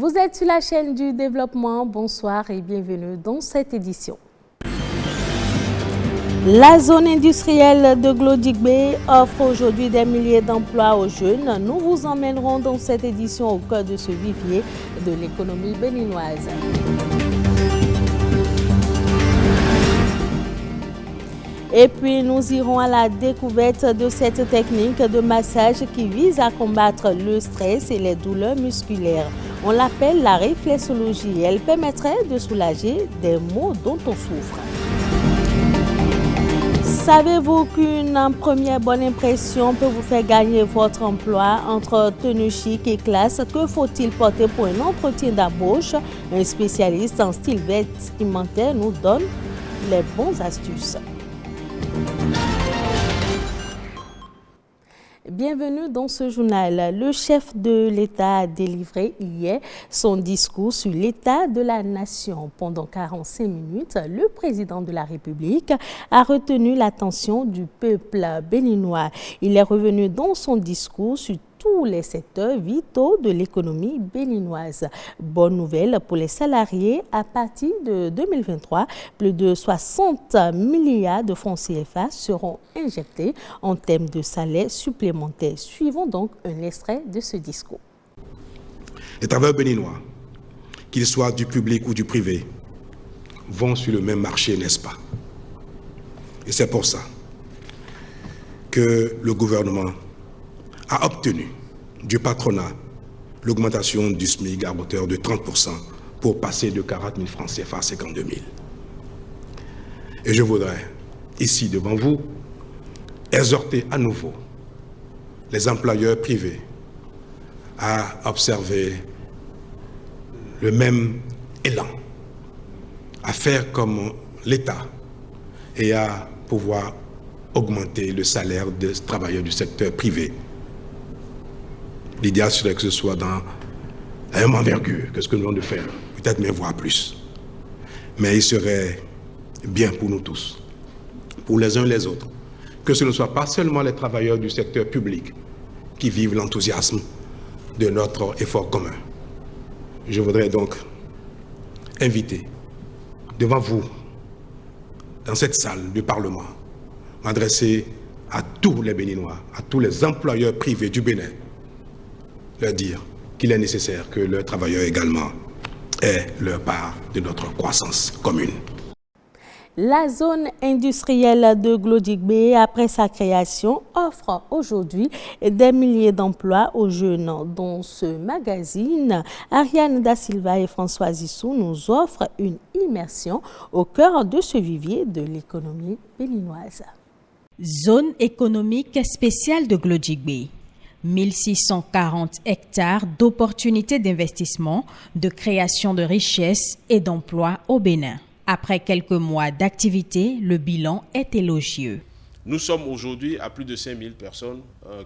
Vous êtes sur la chaîne du développement. Bonsoir et bienvenue dans cette édition. La zone industrielle de Glodjigbe offre aujourd'hui des milliers d'emplois aux jeunes. Nous vous emmènerons dans cette édition au cœur de ce vivier de l'économie béninoise. Et puis nous irons à la découverte de cette technique de massage qui vise à combattre le stress et les douleurs musculaires. On l'appelle la réflexologie. Elle permettrait de soulager des maux dont on souffre. Savez-vous qu'une première bonne impression peut vous faire gagner votre emploi? Entre tenue chic et classe, que faut-il porter pour un entretien d'embauche? Un spécialiste en style vestimentaire nous donne les bonnes astuces. Bienvenue dans ce journal. Le chef de l'État a délivré hier son discours sur l'état de la nation. Pendant 45 minutes, le président de la République a retenu l'attention du peuple béninois. Il est revenu dans son discours sur tous les secteurs vitaux de l'économie béninoise. Bonne nouvelle pour les salariés, à partir de 2023, plus de 60 milliards de francs CFA seront injectés en termes de salaires supplémentaires. Suivons donc un extrait de ce discours. Les travailleurs béninois, qu'ils soient du public ou du privé, vont sur le même marché, n'est-ce pas? Et c'est pour ça que le gouvernement a obtenu du patronat l'augmentation du SMIC à hauteur de 30% pour passer de 40 000 francs CFA à 52 000. Et je voudrais, ici devant vous, exhorter à nouveau les employeurs privés à observer le même élan, à faire comme l'État et à pouvoir augmenter le salaire des travailleurs du secteur privé. L'idéal serait que ce soit dans la même envergure que ce que nous venons de faire, peut-être même voire plus. Mais il serait bien pour nous tous, pour les uns et les autres, que ce ne soit pas seulement les travailleurs du secteur public qui vivent l'enthousiasme de notre effort commun. Je voudrais donc inviter devant vous, dans cette salle du Parlement, m'adresser à tous les Béninois, à tous les employeurs privés du Bénin, leur dire qu'il est nécessaire que leurs travailleurs également aient leur part de notre croissance commune. La zone industrielle de Glodjigbe, après sa création, offre aujourd'hui des milliers d'emplois aux jeunes. Dans ce magazine, Ariane Da Silva et François Issou nous offrent une immersion au cœur de ce vivier de l'économie béninoise. Zone économique spéciale de Glodjigbe. 1640 hectares d'opportunités d'investissement, de création de richesses et d'emplois au Bénin. Après quelques mois d'activité, le bilan est élogieux. Nous sommes aujourd'hui à plus de 5000 personnes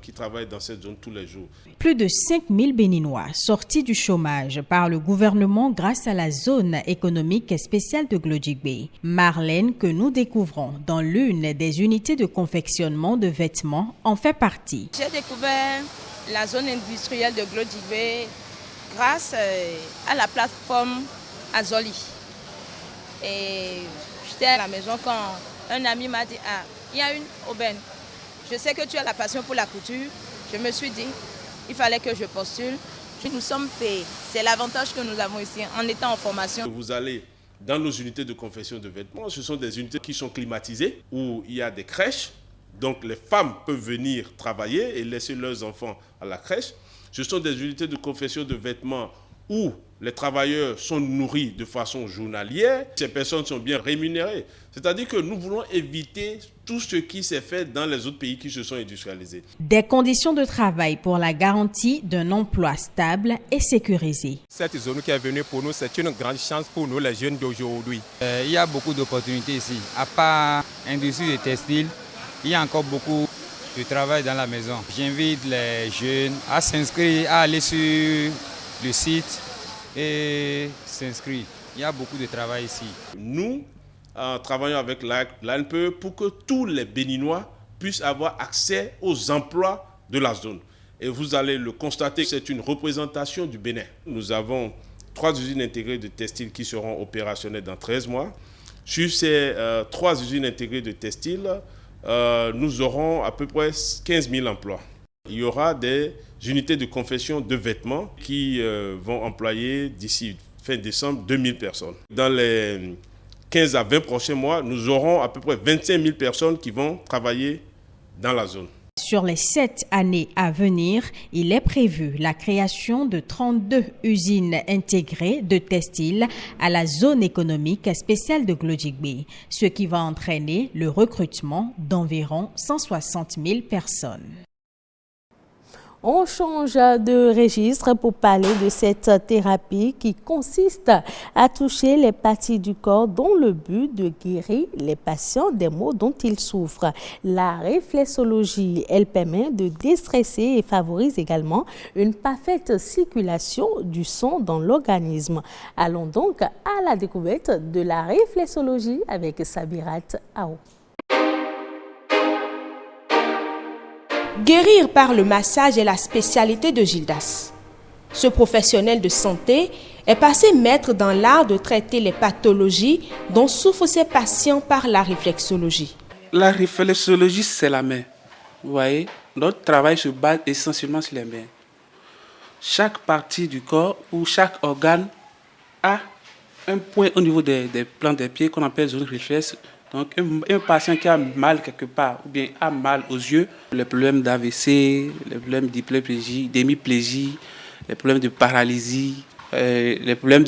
qui travaillent dans cette zone tous les jours. Plus de 5000 Béninois sortis du chômage par le gouvernement grâce à la zone économique spéciale de Glodjigbe. Marlène, que nous découvrons dans l'une des unités de confectionnement de vêtements, en fait partie. J'ai découvert la zone industrielle de Glodjigbe grâce à la plateforme Azoli. Et j'étais à la maison quand un ami m'a dit « Ah, il y a une aubaine. Je sais que tu as la passion pour la couture. » Je me suis dit, il fallait que je postule. Nous sommes payés. C'est l'avantage que nous avons ici en étant en formation. Vous allez dans nos unités de confection de vêtements. Ce sont des unités qui sont climatisées, où il y a des crèches. Donc les femmes peuvent venir travailler et laisser leurs enfants à la crèche. Ce sont des unités de confection de vêtements où les travailleurs sont nourris de façon journalière, ces personnes sont bien rémunérées. C'est-à-dire que nous voulons éviter tout ce qui s'est fait dans les autres pays qui se sont industrialisés. Des conditions de travail pour la garantie d'un emploi stable et sécurisé. Cette zone qui est venue pour nous, c'est une grande chance pour nous, les jeunes d'aujourd'hui. Il y a beaucoup d'opportunités ici. À part l'industrie des textiles, il y a encore beaucoup de travail dans la maison. J'invite les jeunes à s'inscrire, à aller sur le site et s'inscrire. Il y a beaucoup de travail ici. Nous travaillons avec l'ANPE pour que tous les Béninois puissent avoir accès aux emplois de la zone. Et vous allez le constater, c'est une représentation du Bénin. Nous avons 3 usines intégrées de textile qui seront opérationnelles dans 13 mois. Sur ces 3 usines intégrées de textile, nous aurons à peu près 15 000 emplois. Il y aura des unités de confection de vêtements qui vont employer d'ici fin décembre 2000 personnes. Dans les 15 à 20 prochains mois, nous aurons à peu près 25 000 personnes qui vont travailler dans la zone. Sur les 7 années à venir, il est prévu la création de 32 usines intégrées de textile à la zone économique spéciale de Glodjigbe, ce qui va entraîner le recrutement d'environ 160 000 personnes. On change de registre pour parler de cette thérapie qui consiste à toucher les parties du corps dans le but de guérir les patients des maux dont ils souffrent. La réflexologie, elle permet de déstresser et favorise également une parfaite circulation du sang dans l'organisme. Allons donc à la découverte de la réflexologie avec Sabirat Ao. Guérir par le massage est la spécialité de Gildas. Ce professionnel de santé est passé maître dans l'art de traiter les pathologies dont souffrent ses patients par la réflexologie. La réflexologie, c'est la main. Vous voyez, notre travail se base essentiellement sur les mains. Chaque partie du corps ou chaque organe a un point au niveau des plans des pieds qu'on appelle zone réflexe. Donc, un patient qui a mal quelque part ou bien a mal aux yeux, les problèmes d'AVC, les problèmes d'hyperplégie, d'hémiplégie, les problèmes de paralysie, les problèmes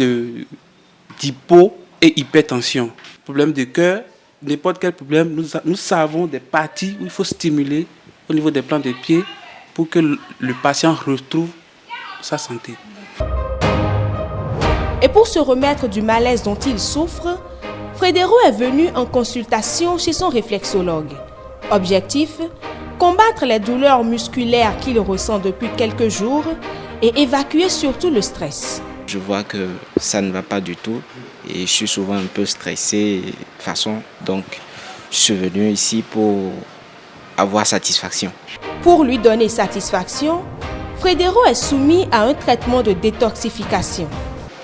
d'hypo et hypertension, problèmes de cœur, n'importe quel problème, nous savons des parties où il faut stimuler au niveau des plans des pieds pour que le patient retrouve sa santé. Et pour se remettre du malaise dont il souffre, Frédéro est venu en consultation chez son réflexologue. Objectif, combattre les douleurs musculaires qu'il ressent depuis quelques jours et évacuer surtout le stress. Je vois que ça ne va pas du tout et je suis souvent un peu stressé de toute façon. Donc, je suis venu ici pour avoir satisfaction. Pour lui donner satisfaction, Frédéro est soumis à un traitement de détoxification.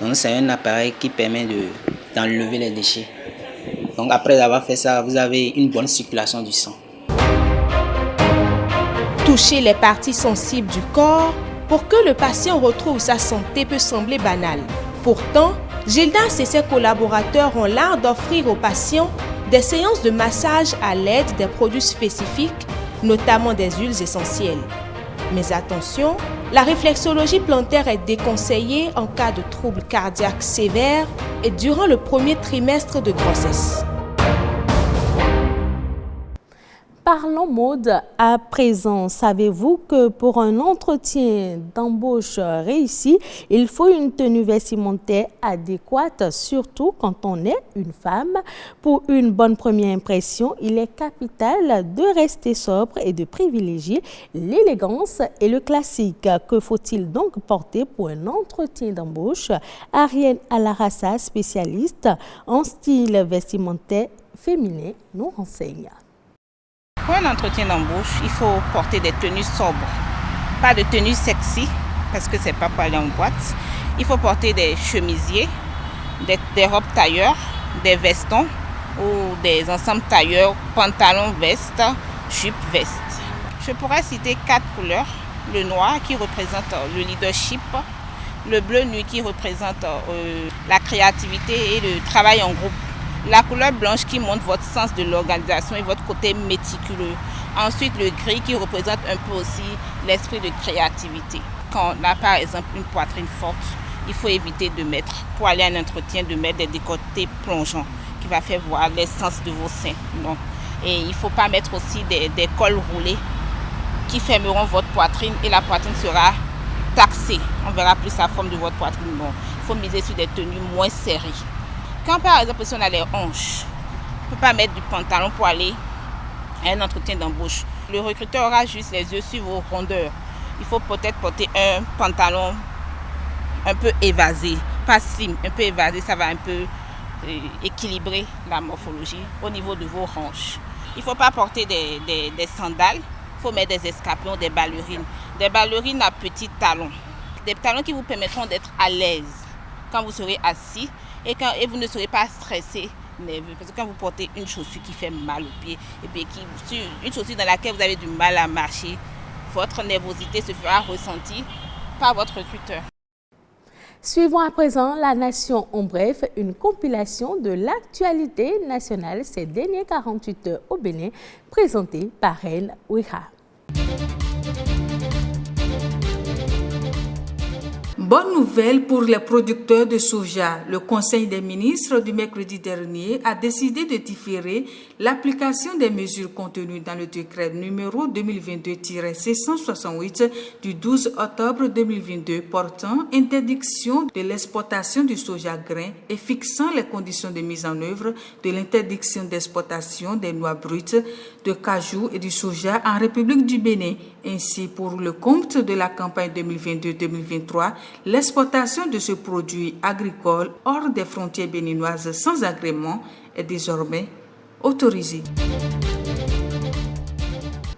Donc, c'est un appareil qui permet d'enlever les déchets. Donc après avoir fait ça, vous avez une bonne circulation du sang. Toucher les parties sensibles du corps pour que le patient retrouve sa santé peut sembler banal. Pourtant, Gildas et ses collaborateurs ont l'art d'offrir aux patients des séances de massage à l'aide des produits spécifiques, notamment des huiles essentielles. Mais attention, la réflexologie plantaire est déconseillée en cas de troubles cardiaques sévères et durant le premier trimestre de grossesse. Parlons mode à présent. Savez-vous que pour un entretien d'embauche réussi, il faut une tenue vestimentaire adéquate, surtout quand on est une femme. Pour une bonne première impression, il est capital de rester sobre et de privilégier l'élégance et le classique. Que faut-il donc porter pour un entretien d'embauche? Ariane Alarassa, spécialiste en style vestimentaire féminin, nous renseigne. Pour un entretien d'embauche, il faut porter des tenues sobres, pas de tenues sexy, parce que c'est pas pour aller en boîte. Il faut porter des chemisiers, des robes tailleurs, des vestons ou des ensembles tailleurs, pantalons, vestes, jupes, vestes. Je pourrais citer 4 couleurs. Le noir qui représente le leadership, le bleu nuit qui représente la créativité et le travail en groupe. La couleur blanche qui montre votre sens de l'organisation et votre côté méticuleux. Ensuite, le gris qui représente un peu aussi l'esprit de créativité. Quand on a par exemple une poitrine forte, il faut éviter de mettre, pour aller à un entretien, de mettre des décolletés plongeants qui va faire voir l'essence de vos seins. Non. Et il ne faut pas mettre aussi des cols roulés qui fermeront votre poitrine et la poitrine sera taxée. On verra plus la forme de votre poitrine. Bon, il faut miser sur des tenues moins serrées. Quand par exemple, si on a les hanches, on ne peut pas mettre du pantalon pour aller à un entretien d'embauche. Le recruteur aura juste les yeux sur vos rondeurs. Il faut peut-être porter un pantalon un peu évasé, pas slim, un peu évasé, ça va un peu équilibrer la morphologie au niveau de vos hanches. Il ne faut pas porter des sandales, il faut mettre des escarpins, des ballerines. des ballerines à petits talons. Des talons qui vous permettront d'être à l'aise quand vous serez assis et vous ne serez pas stressé, nerveux. Parce que quand vous portez une chaussure qui fait mal au pied et puis une chaussure dans laquelle vous avez du mal à marcher, votre nervosité se fera ressentir par votre instructeur. Suivons à présent La Nation en bref, une compilation de l'actualité nationale ces dernières 48 heures au Bénin, présentée par Reine Ouiha. Bonne nouvelle pour les producteurs de soja. Le Conseil des ministres du mercredi dernier a décidé de différer l'application des mesures contenues dans le décret numéro 2022-668 du 12 octobre 2022 portant interdiction de l'exportation du soja grain et fixant les conditions de mise en œuvre de l'interdiction d'exportation des noix brutes, de cajou et du soja en République du Bénin. Ainsi, pour le compte de la campagne 2022-2023, l'exportation de ce produit agricole hors des frontières béninoises sans agrément est désormais autorisée.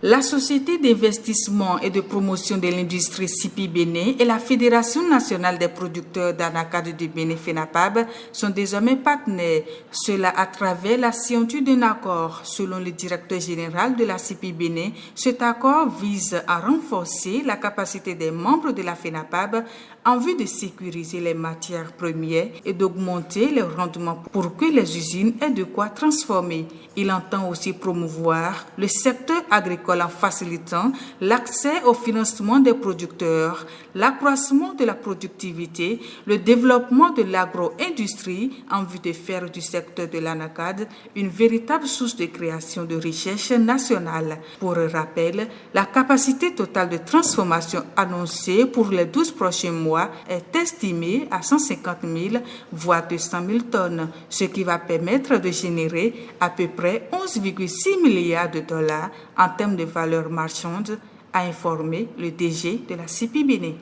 La Société d'investissement et de promotion de l'industrie CIPI Bénin et la Fédération nationale des producteurs d'anacarde du Bénin FENAPAB sont désormais partenaires. Cela à travers la signature d'un accord. Selon le directeur général de la CIPI Bénin, cet accord vise à renforcer la capacité des membres de la FENAPAB en vue de sécuriser les matières premières et d'augmenter les rendements pour que les usines aient de quoi transformer. Il entend aussi promouvoir le secteur agricole en facilitant l'accès au financement des producteurs, l'accroissement de la productivité, le développement de l'agro-industrie en vue de faire du secteur de l'anacarde une véritable source de création de richesse nationale. Pour rappel, la capacité totale de transformation annoncée pour les 12 prochains mois est estimée à 150 000 voire 200 000 tonnes, ce qui va permettre de générer à peu près 11,6 milliards de dollars en termes de valeur marchande, a informé le DG de la CIPI Bénin.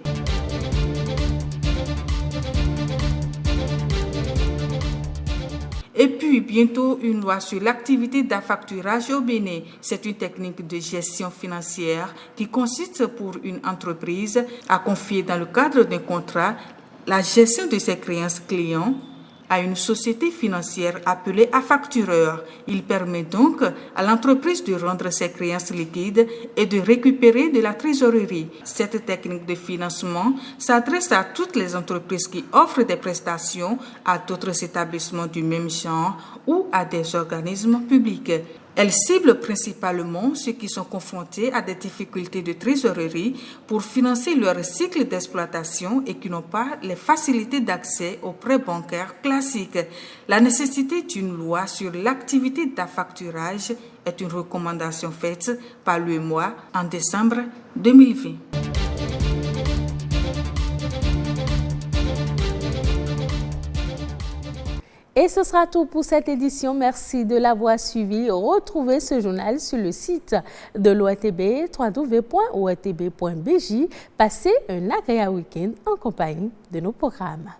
Et puis, bientôt, une loi sur l'activité d'affacturage au Bénin. C'est une technique de gestion financière qui consiste pour une entreprise à confier dans le cadre d'un contrat la gestion de ses créances clients à une société financière appelée affactureur. Il permet donc à l'entreprise de rendre ses créances liquides et de récupérer de la trésorerie. Cette technique de financement s'adresse à toutes les entreprises qui offrent des prestations à d'autres établissements du même genre ou à des organismes publics. Elle cible principalement ceux qui sont confrontés à des difficultés de trésorerie pour financer leur cycle d'exploitation et qui n'ont pas les facilités d'accès aux prêts bancaires classiques. La nécessité d'une loi sur l'activité d'affacturage est une recommandation faite par l'UEMOA en décembre 2020. Et ce sera tout pour cette édition. Merci de l'avoir suivi. Retrouvez ce journal sur le site de l'ORTB, www.ortb.bj. Passez un agréable week-end en compagnie de nos programmes.